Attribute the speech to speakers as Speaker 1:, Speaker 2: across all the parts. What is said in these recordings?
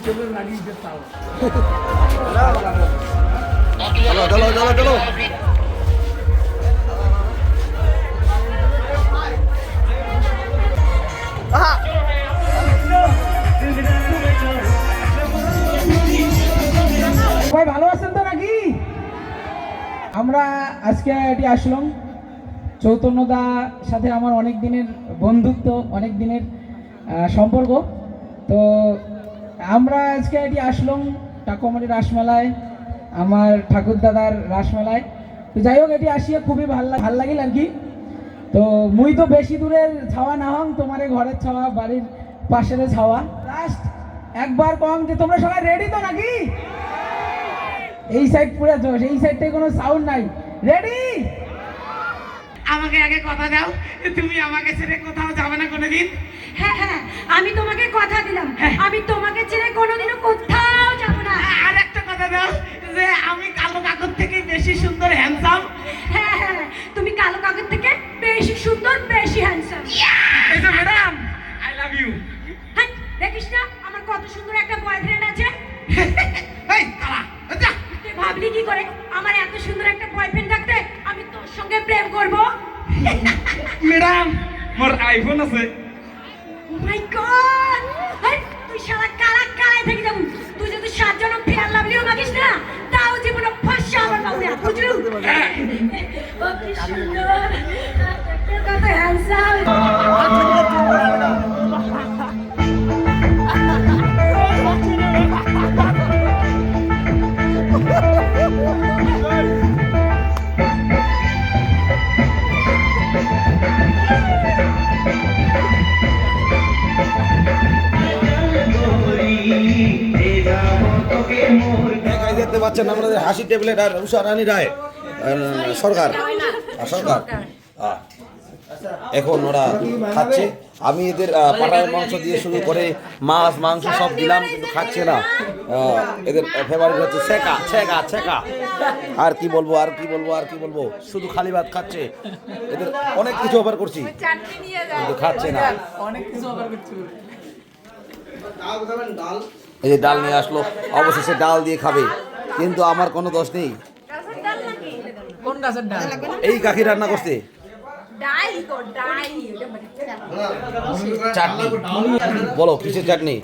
Speaker 1: চলো চলো চলো চলো
Speaker 2: সবাই ভালো আছেন তো নাকি? আমরা আজকে এটি আসলাম চৈতন্যদা সাথে আমার অনেক দিনের বন্ধুত্ব, অনেক দিনের সম্পর্ক। তো আমরা আজকে এটি আসলাম টাকুমারি রাসমেলায়, আমার ঠাকুর দাদার রাসমেলায়। তো যাই হোক, এটি আসিয়ে খুবই ভাল লাগিল আর কি। তো মুই তো বেশি দূরের ছাওয়া না হং, তোমার ঘরের ছাওয়া, বাড়ির পাশের ছাওয়া। লাস্ট একবার কম যে তোমরা সবাই রেডি তো নাকি? এই সাইড পুরো জোশ, এই সাইডটায় কোনো সাউন্ড নাই। রেডি?
Speaker 3: আমাকে আগে কথা দাও, তুমি আমাকে ছেড়ে কোথাও যাবে না কোনোদিন।
Speaker 4: হ্যাঁ হ্যাঁ, আমি তোমাকে কথা দিলাম, আমি তোমাকে ছেড়ে কোনোদিনও কোথাও যাব না।
Speaker 3: আর একটা কথা দাও যে আমি কালো কাকুর থেকে বেশি সুন্দর হ্যান্ডসাম।
Speaker 4: হ্যাঁ হ্যাঁ, তুমি কালো কাকের থেকে বেশি সুন্দর, বেশি হ্যান্ডসাম।
Speaker 3: এই যে ম্যাডাম, আই লাভ ইউ।
Speaker 4: হ্যাঁ, দেখিস না আমার কত সুন্দর একটা বয়ফ্রেন্ড আছে?
Speaker 3: এই তারা যা।
Speaker 4: তুই ভাবলি কি করে আমার এত সুন্দর একটা বয়ফ্রেন্ড থাকতে আমি তোর সঙ্গে প্রেম করব?
Speaker 3: ম্যাডাম, মোর আইফোন আছে।
Speaker 4: ও মাই গড! তুই সারা কালা কালাই থেকে যাবো। তুই যদি 7 জন ফেয়ার লাভলিও মাগিস না, তাও জীবনে ফসা আমার পাবো না, বুঝলি? ও কি সুন্দর, কত হ্যান্ডসাম।
Speaker 1: দেখতে পাচ্ছেন আমাদের হাসি ট্যাবলেট আর উষা রানী রায় সরকার সরকার এখন ওরা খাচ্ছে। আমি এদের পাটার মাংস দিয়ে শুরু করে মাছ মাংস সব দিলাম, কিন্তু খাচ্ছে না। এদের ফেভারিট হচ্ছে ছেঁকা ছেঁকা ছেঁকা। আর কি বলবো আর কি বলবো আর কি বলবো, শুধু খালি ভাত খাচ্ছে। এদের অনেক কিছু অফার করছি কিন্তু খাচ্ছে না। এই যে ডাল নিয়ে আসলো, অবশেষে ডাল দিয়ে খাবে, কিন্তু আমার কোনো দোষ নেই।
Speaker 2: কোন গাছের ডাল?
Speaker 1: এই কাকি রান্না করছে চাটনি। বলো কিসের চাটনি?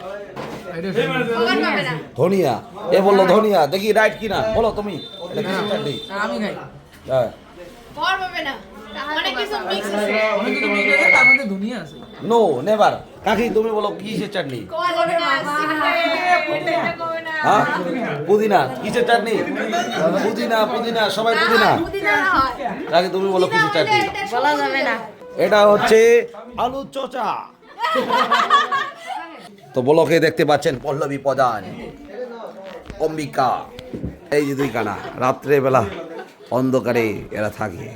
Speaker 1: ধনিয়া। এ বললো ধনিয়া, দেখি রাইট কিনা, বলো তুমি এটা কিসের চাটনি?
Speaker 2: আমি খাই।
Speaker 1: হ্যাঁ, নো নেভার। কাকি তুমি বলো কিসের চাটনি? হ্যাঁ, পুদিনা। কিসের চাটনি? পুদিনা পুদিনা, সবাই পুদিনা। কাকি তুমি বলো কিসের চাটনি? এটা হচ্ছে আলু চোচা। তো বলকে দেখতে পাচ্ছেন পল্লবী প্রধান, অম্বিকা, এই যে দুই কানা রাত্রে বেলা অন্ধকারে এরা থাকে।